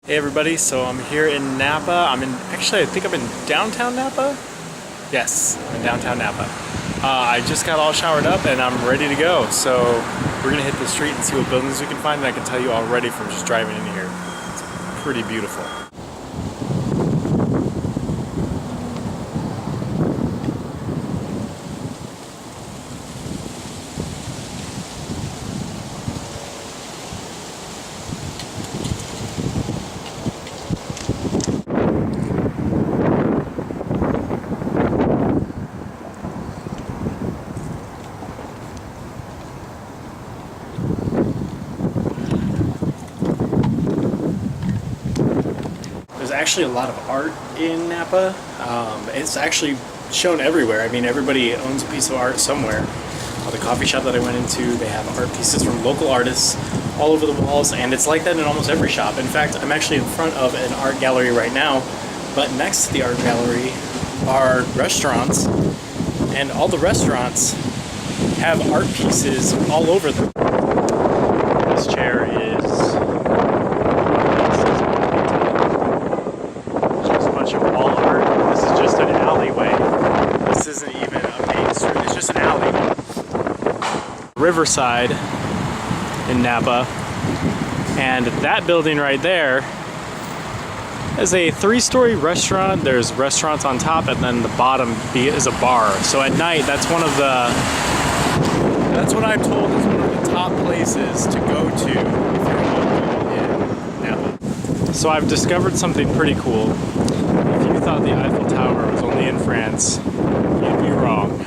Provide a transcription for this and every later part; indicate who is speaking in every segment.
Speaker 1: Hey everybody, so I'm here in Napa. I think I'm in downtown Napa? Yes, I'm in downtown Napa. I just got all showered up and I'm ready to go. So we're gonna hit the street and see what buildings we can find, and I can tell you already from just driving in here, it's pretty beautiful. There's actually a lot of art in Napa. It's actually shown everywhere. I mean, everybody owns a piece of art somewhere. The coffee shop that I went into, they have art pieces from local artists all over the walls, and it's like that in almost every shop. In fact, I'm actually in front of an art gallery right now, but next to the art gallery are restaurants, and all the restaurants have art pieces all over them. This chair is of wall art. This is just an alleyway. This isn't even a main street, it's just an alley. Riverside in Napa, and that building right there is a 3-story restaurant. There's restaurants on top, and then the bottom is a bar. So at night, that's what I'm told is one of the top places to go to if you're local in Napa. So I've discovered something pretty cool. If you thought the Eiffel Tower was only in France, you'd be wrong.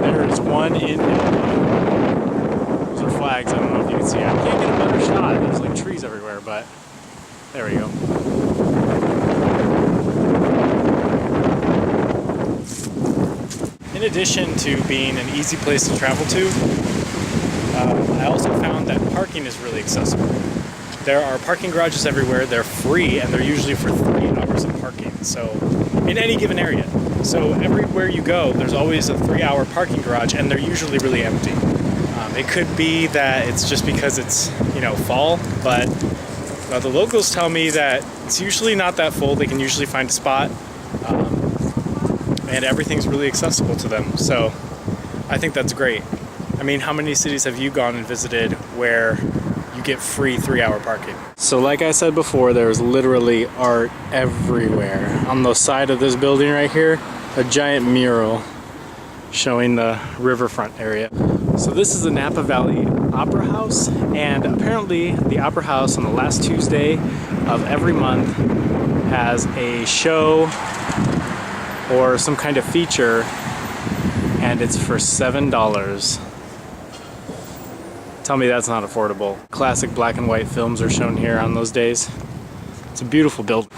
Speaker 1: There is one in Napa. Those are flags, I don't know if you can see. I can't get a better shot. There's like trees everywhere, but there we go. In addition to being an easy place to travel to, I also found that parking is really accessible. There are parking garages everywhere. They're free, and they're usually for 3 hours of parking, so in any given area. So everywhere you go, there's always a 3-hour parking garage, and they're usually really empty. It could be that it's just because it's, fall, but the locals tell me that it's usually not that full. They can usually find a spot, and everything's really accessible to them. So I think that's great. I mean, how many cities have you gone and visited where you get free 3-hour parking? So like I said before, there's literally art everywhere. On the side of this building right here, a giant mural showing the riverfront area. So this is the Napa Valley Opera House, and apparently the Opera House on the last Tuesday of every month has a show or some kind of feature, and it's for $7. Tell me that's not affordable. Classic black and white films are shown here on those days. It's a beautiful building.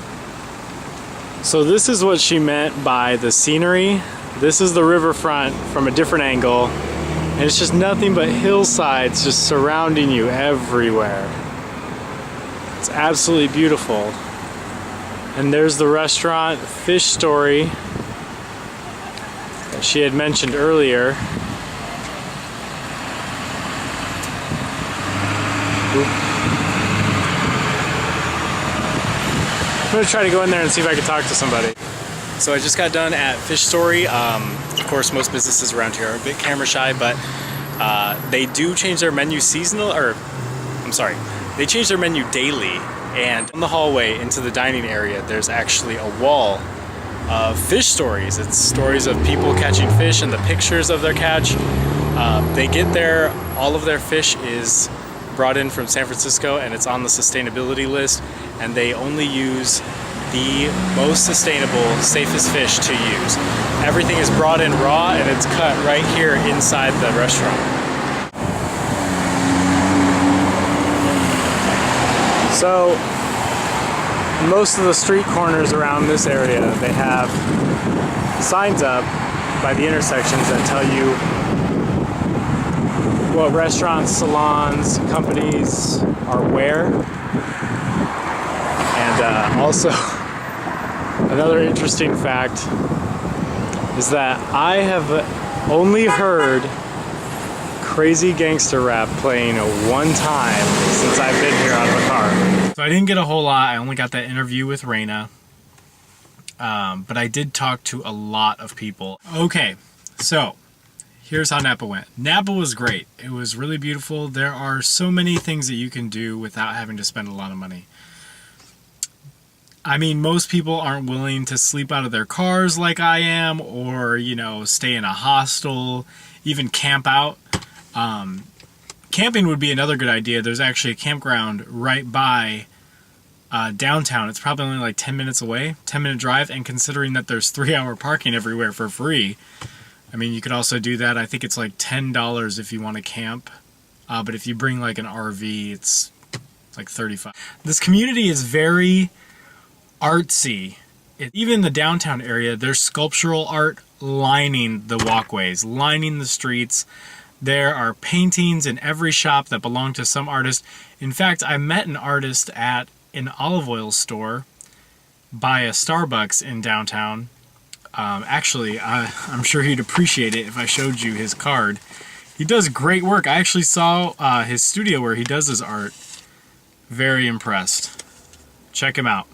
Speaker 1: So this is what she meant by the scenery. This is the riverfront from a different angle, and it's just nothing but hillsides just surrounding you everywhere. It's absolutely beautiful. And there's the restaurant, Fish Story, that she had mentioned earlier. I'm gonna try to go in there and see if I can talk to somebody. So I just got done at Fish Story. Of course, most businesses around here are a bit camera shy, but they do change their menu they change their menu daily. And in the hallway into the dining area, there's actually a wall of fish stories. It's stories of people catching fish and the pictures of their catch. They get there, all of their fish is brought in from San Francisco, and it's on the sustainability list, and they only use the most sustainable, safest fish to use. Everything is brought in raw, and it's cut right here inside the restaurant. So most of the street corners around this area, they have signs up by the intersections that tell you what restaurants, salons, companies are where. And also, another interesting fact is that I have only heard Crazy Gangsta Rap playing one time since I've been here out of a car. So I didn't get a whole lot. I only got that interview with Raina. But I did talk to a lot of people. Okay, so here's how Napa went. Napa was great. It was really beautiful. There are so many things that you can do without having to spend a lot of money. I mean, most people aren't willing to sleep out of their cars like I am, or, you know, stay in a hostel, even camp out. Camping would be another good idea. There's actually a campground right by downtown. It's probably only like 10 minutes away, 10-minute drive, and considering that there's 3-hour parking everywhere for free, I mean, you could also do that. I think it's like $10 if you want to camp, but if you bring like an RV, it's like $35. This community is very artsy. Even in the downtown area, there's sculptural art lining the walkways, lining the streets. There are paintings in every shop that belong to some artist. In fact, I met an artist at an olive oil store by a Starbucks in downtown. Actually, I'm sure he'd appreciate it if I showed you his card. He does great work. I actually saw his studio where he does his art. Very impressed. Check him out.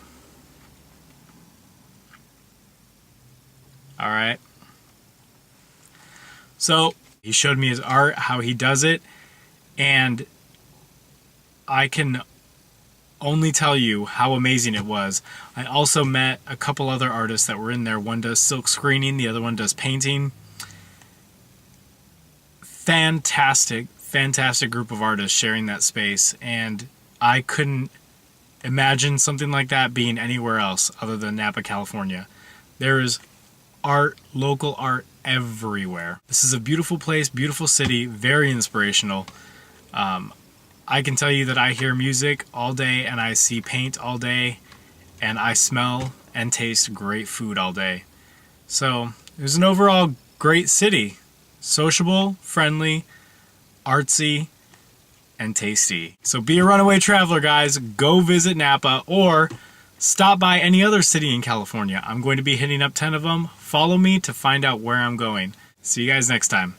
Speaker 1: All right. So he showed me his art, how he does it, and I can only tell you how amazing it was. I also met a couple other artists that were in there. One does silk screening, the other one does painting. Fantastic, fantastic group of artists sharing that space, and I couldn't imagine something like that being anywhere else other than Napa, California. There is art, local art everywhere. This is a beautiful place, beautiful city, very inspirational. I can tell you that I hear music all day and I see paint all day and I smell and taste great food all day. So it was an overall great city. Sociable, friendly, artsy, and tasty. So be a runaway traveler, guys. Go visit Napa or stop by any other city in California. I'm going to be hitting up 10 of them. Follow me to find out where I'm going. See you guys next time.